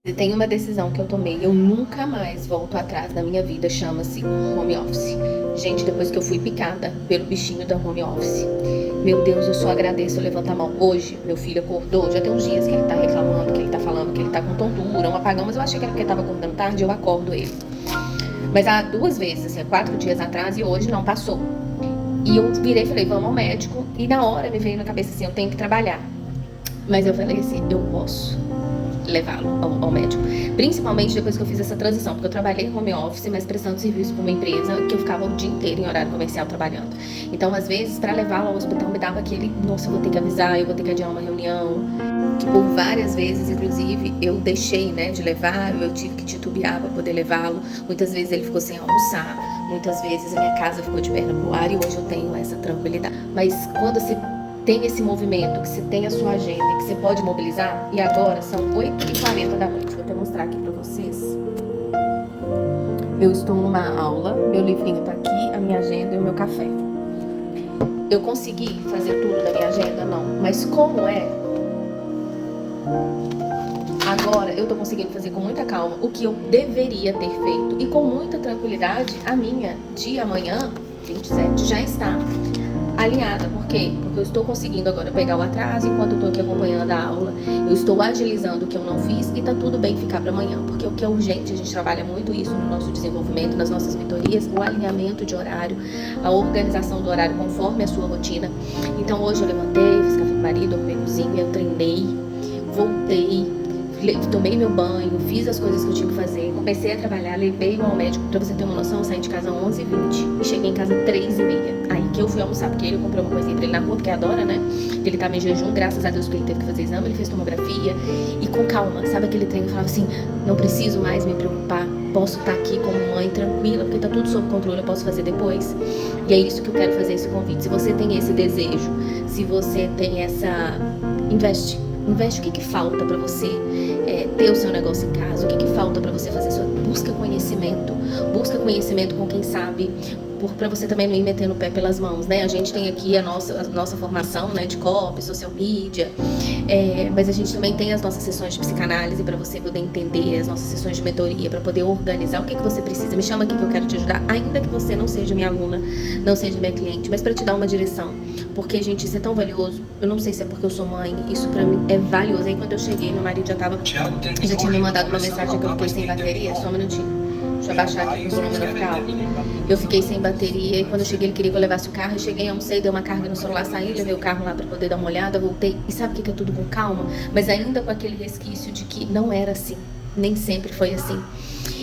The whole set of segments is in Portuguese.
Se tem uma decisão que eu tomei, eu nunca mais volto atrás na minha vida, chama-se home office. Gente, depois que eu fui picada pelo bichinho da home office, meu Deus, eu só agradeço, levanta a mão. Hoje, meu filho acordou, já tem uns dias que ele tá reclamando, que ele tá falando que ele tá com tontura, um apagão, mas eu achei que era porque tava acordando tarde, eu acordo ele. Mas há 2 vezes, assim, 4 dias atrás, e hoje não passou. E eu virei e falei, vamos ao médico, e na hora me veio na cabeça assim, eu tenho que trabalhar. Mas eu falei assim, eu posso levá-lo ao médico. Principalmente depois que eu fiz essa transição, porque eu trabalhei em home office, mas prestando serviço para uma empresa que eu ficava o dia inteiro em horário comercial trabalhando. Então, às vezes, para levá-lo ao hospital, me dava aquele, nossa, eu vou ter que avisar, eu vou ter que adiar uma reunião. Que por várias vezes, inclusive, eu deixei, né, de levar, eu tive que titubear para poder levá-lo. Muitas vezes ele ficou sem almoçar, muitas vezes a minha casa ficou de perna pro ar e hoje eu tenho essa tranquilidade. Mas quando você tem esse movimento, que você tem a sua agenda, que você pode mobilizar, e agora são 8h40 da noite, vou até mostrar aqui para vocês. Eu estou numa aula, meu livrinho tá aqui, a minha agenda e o meu café. Eu consegui fazer tudo da minha agenda? Não. Mas como é? Agora eu tô conseguindo fazer com muita calma o que eu deveria ter feito e com muita tranquilidade a minha de amanhã, 27, já está alinhada. Por quê? Porque eu estou conseguindo agora pegar o atraso enquanto eu tô aqui acompanhando a aula. Eu estou agilizando o que eu não fiz e tá tudo bem ficar para amanhã, porque o que é urgente, a gente trabalha muito isso no nosso desenvolvimento, nas nossas mentorias, o alinhamento de horário, a organização do horário conforme a sua rotina. Então hoje eu levantei, fiz café pro marido, arrumei cozinha, eu treinei, voltei, tomei meu banho, fiz as coisas que eu tinha que fazer, comecei a trabalhar, levei-o ao médico. Pra você ter uma noção, eu saí de casa às 11h20 e cheguei em casa às 3h30. Aí que eu fui almoçar, porque ele comprou uma coisinha pra ele na rua, porque adora, né? Ele tava em jejum, graças a Deus, porque ele teve que fazer exame, ele fez tomografia. E com calma, sabe aquele trem que eu falava assim, não preciso mais me preocupar, posso estar aqui como mãe, tranquila, porque tá tudo sob controle, eu posso fazer depois. E é isso que eu quero fazer, esse convite. Se você tem esse desejo, se você tem essa... Investe o que falta para você ter o seu negócio em casa, o que falta para você fazer sua... Busca conhecimento com quem sabe, para você também não ir metendo o pé pelas mãos, né? A gente tem aqui a nossa formação, né, de copy, social media, mas a gente também tem as nossas sessões de psicanálise para você poder entender, as nossas sessões de mentoria, para poder organizar o que você precisa. Me chama aqui que eu quero te ajudar, ainda que você não seja minha aluna, não seja minha cliente, mas para te dar uma direção, porque, gente, isso é tão valioso. Eu não sei se é porque eu sou mãe, isso para mim é valioso. Aí quando eu cheguei, meu marido já tinha me mandado uma mensagem que eu fiquei sem bateria, só um minutinho. Deixa eu abaixar aqui pro som não ficar alto. Eu fiquei sem bateria e quando eu cheguei ele queria que eu levasse o carro. Eu cheguei, almocei, dei uma carga no celular, saí, levei o carro lá pra poder dar uma olhada, voltei. E sabe o que é tudo com calma? Mas ainda com aquele resquício de que não era assim. Nem sempre foi assim.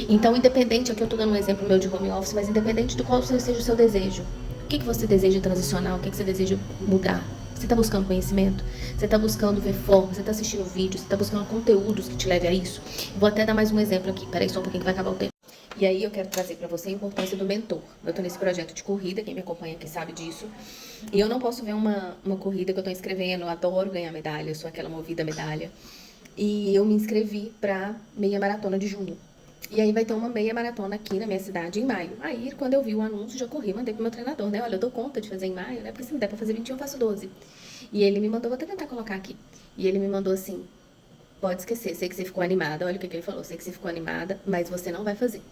Então, independente, aqui eu tô dando um exemplo meu de home office, mas independente do qual seja o seu desejo. O que você deseja transicionar? O que você deseja mudar? Você está buscando conhecimento? Você está buscando ver forma? Você está assistindo vídeos? Você está buscando conteúdos que te levem a isso? Vou até dar mais um exemplo aqui. Peraí só um pouquinho que vai acabar o tempo. E aí eu quero trazer para você a importância do mentor. Eu tô nesse projeto de corrida, quem me acompanha aqui sabe disso. E eu não posso ver uma corrida que eu tô inscrevendo, eu adoro ganhar medalha, eu sou aquela movida a medalha. E eu me inscrevi para meia maratona de junho. E aí vai ter uma meia maratona aqui na minha cidade em maio. Aí, quando eu vi o anúncio, já corri, mandei pro meu treinador, né? Olha, eu dou conta de fazer em maio, né? Porque se me der pra fazer 21, eu faço 12. E ele me mandou, vou até tentar colocar aqui. E ele me mandou assim, pode esquecer, sei que você ficou animada, olha o que ele falou, sei que você ficou animada, mas você não vai fazer.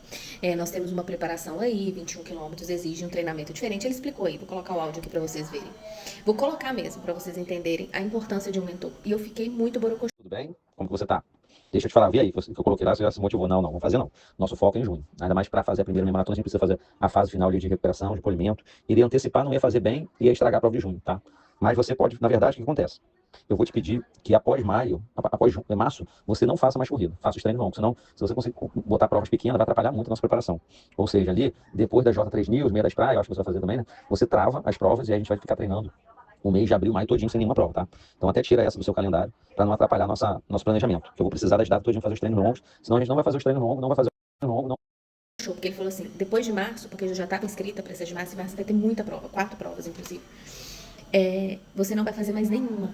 Nós temos uma preparação aí, 21 quilômetros exige um treinamento diferente. Ele explicou aí, vou colocar o áudio aqui pra vocês verem. Vou colocar mesmo, pra vocês entenderem a importância de um mentor. E eu fiquei muito borocochô. Tudo bem? Como que você tá? Deixa eu te falar, vi aí, que eu coloquei lá, você já se motivou. Não, vamos fazer não. Nosso foco é em junho. Ainda mais para fazer a primeira meia maratona, a gente precisa fazer a fase final ali de recuperação, de polimento. Iria antecipar, não ia fazer bem, ia estragar a prova de junho, tá? Mas você pode, na verdade, o que acontece? Eu vou te pedir que após maio, após março, você não faça mais corrida, faça os treinos longos. Senão, se você conseguir botar provas pequenas, vai atrapalhar muito a nossa preparação. Ou seja, ali, depois da J3 News, meia das praias, eu acho que você vai fazer também, né? Você trava as provas e aí a gente vai ficar treinando o mês de abril, maio todinho sem nenhuma prova, tá? Então até tira essa do seu calendário para não atrapalhar nosso planejamento. Que eu vou precisar das datas todinho fazer os treinos longos, senão a gente não vai fazer os treinos longos, não vai fazer os treinos longos, não. Porque ele falou assim, depois de março, porque eu já estava inscrita para essa de março, e março vai ter muita prova, 4 provas inclusive. Você não vai fazer mais nenhuma.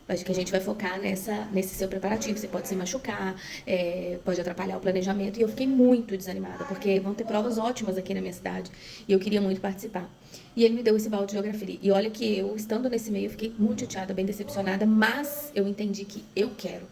Acho que a gente vai focar nesse seu preparativo. Você pode se machucar, pode atrapalhar o planejamento. E eu fiquei muito desanimada, porque vão ter provas ótimas aqui na minha cidade. E eu queria muito participar. E ele me deu esse balde de geografia. E olha que eu, estando nesse meio, eu fiquei muito chateada, bem decepcionada. Mas eu entendi que eu quero.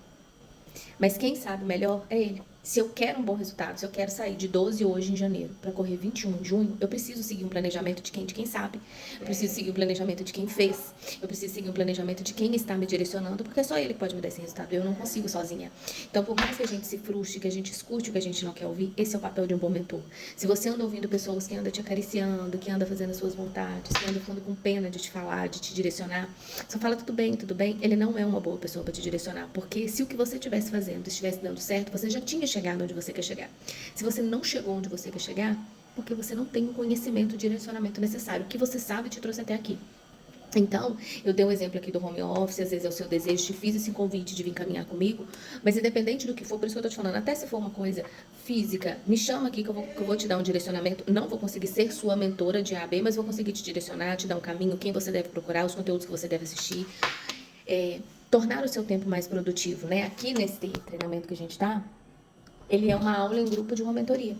Mas quem sabe melhor é ele. Se eu quero um bom resultado, se eu quero sair de 12 hoje em janeiro para correr 21 em junho, eu preciso seguir um planejamento de quem sabe. Eu preciso seguir um planejamento de quem fez. Eu preciso seguir um planejamento de quem está me direcionando, porque é só ele que pode me dar esse resultado. Eu não consigo sozinha. Então, por mais que a gente se frustre, que a gente escute o que a gente não quer ouvir, esse é o papel de um bom mentor. Se você anda ouvindo pessoas que andam te acariciando, que andam fazendo as suas vontades, que andam ficando com pena de te falar, de te direcionar, só fala tudo bem, ele não é uma boa pessoa para te direcionar. Porque se o que você estivesse fazendo estivesse dando certo, você já tinha chegado onde você quer chegar. Se você não chegou onde você quer chegar, porque você não tem o conhecimento, o direcionamento necessário. O que você sabe te trouxe até aqui. Então, eu dei um exemplo aqui do home office, às vezes é o seu desejo, te fiz esse convite de vir caminhar comigo, mas independente do que for, por isso que eu tô te falando, até se for uma coisa física, me chama aqui que eu vou te dar um direcionamento, não vou conseguir ser sua mentora de A a B, mas vou conseguir te direcionar, te dar um caminho, quem você deve procurar, os conteúdos que você deve assistir, tornar o seu tempo mais produtivo, né? Aqui nesse treinamento que a gente tá, ele é uma aula em grupo de uma mentoria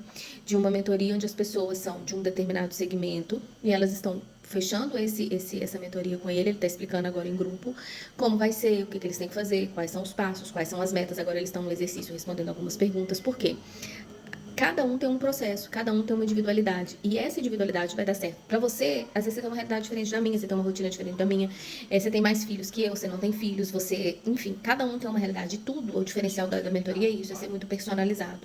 onde as pessoas são de um determinado segmento e elas estão fechando essa mentoria com ele está explicando agora em grupo como vai ser, o que eles têm que fazer, quais são os passos, quais são as metas. Agora eles estão no exercício respondendo algumas perguntas. Por quê? Cada um tem um processo, cada um tem uma individualidade. E essa individualidade vai dar certo. Pra você, às vezes você tem uma realidade diferente da minha, você tem uma rotina diferente da minha, você tem mais filhos que eu, você não tem filhos, enfim, cada um tem uma realidade. E tudo, o diferencial da mentoria é isso, é ser muito personalizado.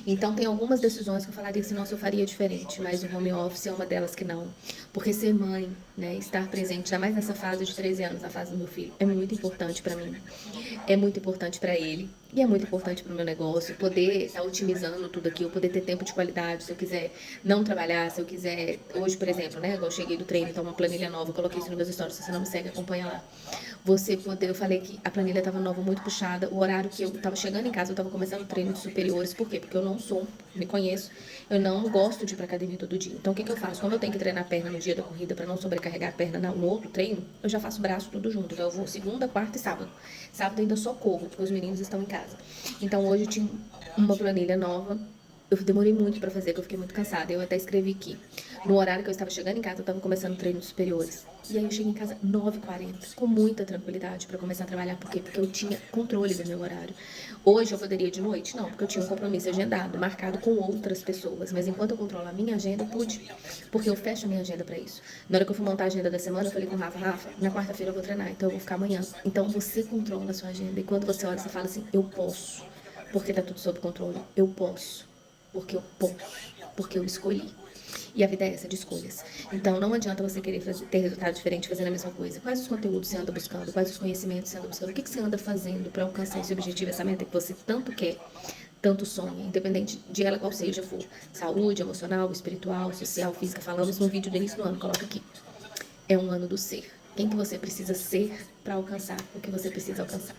Então, tem algumas decisões que eu falaria que, nossa, eu faria diferente, mas o home office é uma delas que não. Porque ser mãe, né, estar presente, ainda mais nessa fase de 13 anos, a fase do meu filho, é muito importante pra mim. É muito importante pra ele. E é muito importante pro meu negócio, poder estar otimizando tudo aqui, eu poder ter tempo de qualidade, se eu quiser não trabalhar, se eu quiser... Hoje, por exemplo, né, eu cheguei do treino, então uma planilha nova, eu coloquei isso nos meus stories, se você não me segue, acompanha lá. Eu falei que a planilha estava nova, muito puxada, o horário que eu estava chegando em casa, eu estava começando o treino de superiores, por quê? Porque eu não sou, me conheço, eu não gosto de ir pra academia todo dia. Então, o que eu faço? Quando eu tenho que treinar a perna no dia da corrida, para não sobrecarregar a perna no outro treino, eu já faço braço tudo junto. Então, eu vou segunda, quarta e sábado. Sábado ainda só corro, porque os meninos estão em casa. Então, hoje eu tinha uma planilha nova. Eu demorei muito pra fazer, porque eu fiquei muito cansada. Eu até escrevi aqui. No horário que eu estava chegando em casa, eu estava começando o treino de superiores. E aí eu cheguei em casa 9h40, com muita tranquilidade pra começar a trabalhar. Por quê? Porque eu tinha controle do meu horário. Hoje eu poderia de noite? Não, porque eu tinha um compromisso agendado, marcado com outras pessoas. Mas enquanto eu controlo a minha agenda, eu pude. Porque eu fecho a minha agenda pra isso. Na hora que eu fui montar a agenda da semana, eu falei com o Rafa, na quarta-feira eu vou treinar, então eu vou ficar amanhã. Então você controla a sua agenda. E quando você olha, você fala assim, eu posso. Porque tá tudo sob controle. Eu posso. Porque eu posso. Porque eu escolhi. E a vida é essa, de escolhas. Então, não adianta você querer ter resultado diferente fazendo a mesma coisa. Quais os conteúdos você anda buscando? Quais os conhecimentos você anda buscando? O que você anda fazendo para alcançar esse objetivo, essa meta que você tanto quer, tanto sonha, independente de ela qual seja for. Saúde, emocional, espiritual, social, física. Falamos no vídeo do início do ano, coloca aqui. É um ano do ser. Quem que você precisa ser para alcançar o que você precisa alcançar?